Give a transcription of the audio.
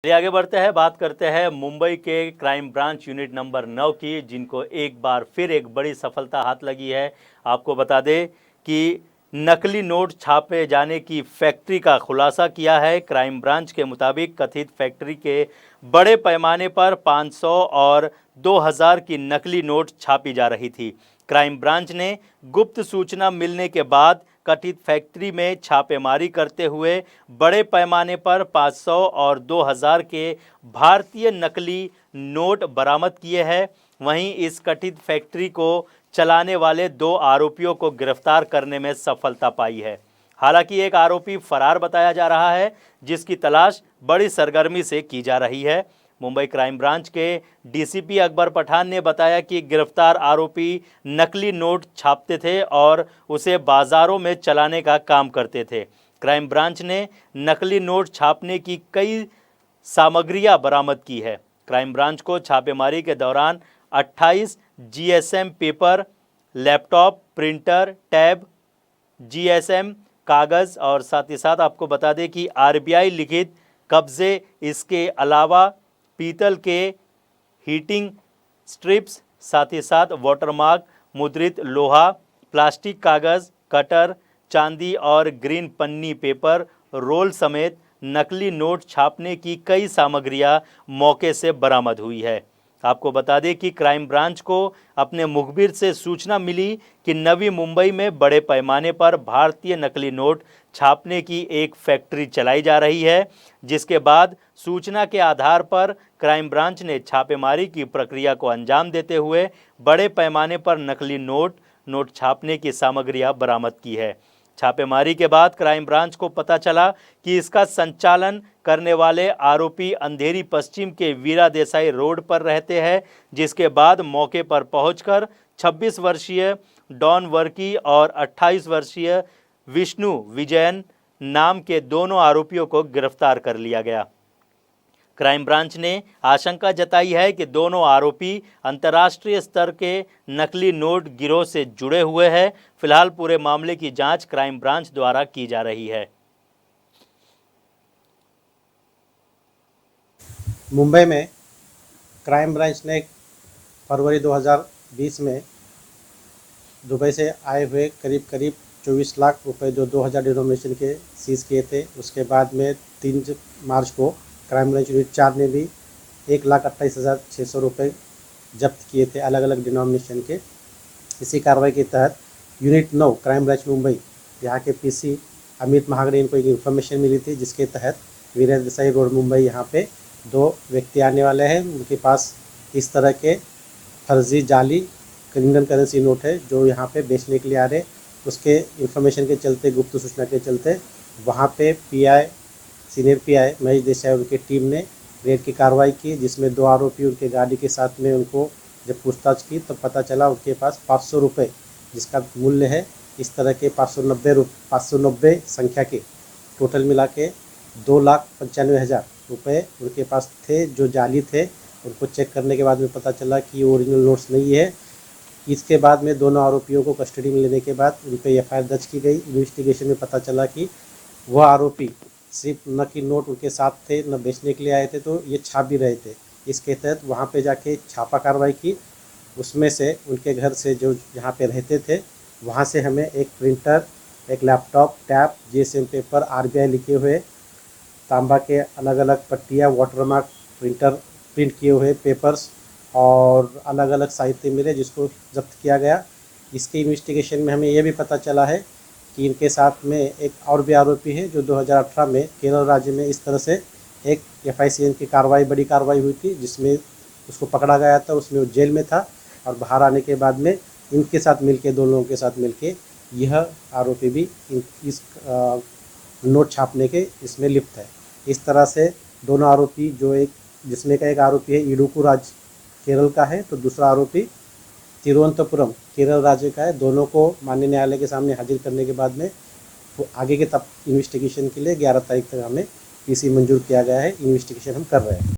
चलिए आगे बढ़ते हैं, बात करते हैं मुंबई के क्राइम ब्रांच यूनिट नंबर 9 की, जिनको एक बार फिर एक बड़ी सफलता हाथ लगी है। आपको बता दें कि नकली नोट छापे जाने की फैक्ट्री का खुलासा किया है। क्राइम ब्रांच के मुताबिक कथित फैक्ट्री के बड़े पैमाने पर 500 और 2000 की नकली नोट छापी जा रही थी। क्राइम ब्रांच ने गुप्त सूचना मिलने के बाद कथित फैक्ट्री में छापेमारी करते हुए बड़े पैमाने पर 500 और 2000 के भारतीय नकली नोट बरामद किए हैं। वहीं इस कथित फैक्ट्री को चलाने वाले 2 आरोपियों को गिरफ्तार करने में सफलता पाई है। हालांकि एक आरोपी फरार बताया जा रहा है, जिसकी तलाश बड़ी सरगर्मी से की जा रही है। मुंबई क्राइम ब्रांच के डीसीपी अकबर पठान ने बताया कि गिरफ्तार आरोपी नकली नोट छापते थे और उसे बाजारों में चलाने का काम करते थे। क्राइम ब्रांच ने नकली नोट छापने की कई सामग्रियां बरामद की है। क्राइम ब्रांच को छापेमारी के दौरान 28 GSM paper, laptop, printer, tab, GSM कागज़ और साथ ही साथ आपको बता दें कि आरबीआई लिखित कब्जे, इसके अलावा पीतल के हीटिंग स्ट्रिप्स, साथ ही साथ वाटरमार्क, मुद्रित लोहा, प्लास्टिक कागज़, कटर, चांदी और ग्रीन पन्नी पेपर रोल समेत नकली नोट छापने की कई सामग्रियां मौके से बरामद हुई है। आपको बता दें कि क्राइम ब्रांच को अपने मुखबिर से सूचना मिली कि नवी मुंबई में बड़े पैमाने पर भारतीय नकली नोट छापने की एक फैक्ट्री चलाई जा रही है, जिसके बाद सूचना के आधार पर क्राइम ब्रांच ने छापेमारी की प्रक्रिया को अंजाम देते हुए बड़े पैमाने पर नकली नोट छापने की सामग्रियां बरामद की है। छापेमारी के बाद क्राइम ब्रांच को पता चला कि इसका संचालन करने वाले आरोपी अंधेरी पश्चिम के वीरा देसाई रोड पर रहते हैं, जिसके बाद मौके पर पहुंचकर 26 वर्षीय डॉन वर्की और 28 वर्षीय विष्णु विजयन नाम के दोनों आरोपियों को गिरफ्तार कर लिया गया। क्राइम ब्रांच ने आशंका जताई है कि दोनों आरोपी अंतर्राष्ट्रीय स्तर के नकली नोट गिरोह से जुड़े हुए हैं। फिलहाल पूरे मामले की जांच क्राइम ब्रांच द्वारा की जा रही है। मुंबई में क्राइम ब्रांच ने फरवरी 2020 में दुबई से आए हुए करीब 24 लाख रुपए जो 2000 डिनोमिनेशन के सीज़ किए थे। उसके बाद में 3 मार्च को क्राइम ब्रांच यूनिट 4 ने भी 1,28,600 रुपये जब्त किए थे अलग अलग डिनोमिनेशन के। इसी कार्रवाई के तहत यूनिट 9 क्राइम ब्रांच मुंबई यहाँ के पीसी अमित महागड़े इनको एक इन्फॉर्मेशन मिली थी, जिसके तहत वीरा देसाई रोड मुंबई यहाँ पे 2 व्यक्ति आने वाले हैं। उनके पास इस तरह के फर्जी जाली इंडियन करेंसी नोट है जो यहाँ पे बेचने के लिए आ रहे। उसके इन्फॉर्मेशन के चलते, गुप्त सूचना के चलते वहाँ पे सीनियर पीआई महेश देसाई उनकी टीम ने रेड की कार्रवाई की, जिसमें 2 आरोपी उनके गाड़ी के साथ में उनको जब पूछताछ की तो पता चला उनके पास 500 रुपये जिसका मूल्य है इस तरह के 590 संख्या के टोटल मिला के 2,95,000 रुपये उनके पास थे जो जाली थे। उनको चेक करने के बाद में पता चला कि ओरिजिनल नोट्स नहीं है। इसके बाद में दोनों आरोपियों को कस्टडी में लेने के बाद उन पर एफआईआर दर्ज की गई। इन्वेस्टिगेशन में पता चला कि वह आरोपी सिर्फ न कि नोट उनके साथ थे न बेचने के लिए आए थे, तो ये छाप भी रहे थे। इसके तहत वहाँ पे जाके छापा कार्रवाई की। उसमें से उनके घर से जो जहाँ पे रहते थे वहाँ से हमें एक प्रिंटर, एक laptop, tab, GSM paper, RBI लिखे हुए तांबा के अलग अलग पट्टियाँ, वाटरमार्क, प्रिंट किए हुए पेपर्स और अलग अलग साहित्य मिले, जिसको जब्त किया गया। इसके इन्वेस्टिगेशन में हमें यह भी पता चला है कि इनके साथ में एक और भी आरोपी है जो 2018 में केरल राज्य में इस तरह से एक एफआईसीएन की बड़ी कार्रवाई हुई थी, जिसमें उसको पकड़ा गया था। उसमें वो जेल में था और बाहर आने के बाद में इनके साथ मिलके, 2 लोगों के साथ मिलके यह आरोपी भी इस नोट छापने के इसमें लिप्त है। इस तरह से दोनों आरोपी, जिसमें का एक आरोपी है इडुक्कू राज्य केरल का है, तो दूसरा आरोपी तिरुवनंतपुरम केरल राज्य का है। दोनों को माननीय न्यायालय के सामने हाजिर करने के बाद में आगे के इन्वेस्टिगेशन के लिए 11 तारीख तक हमें पीसी मंजूर किया गया है। इन्वेस्टिगेशन हम कर रहे हैं।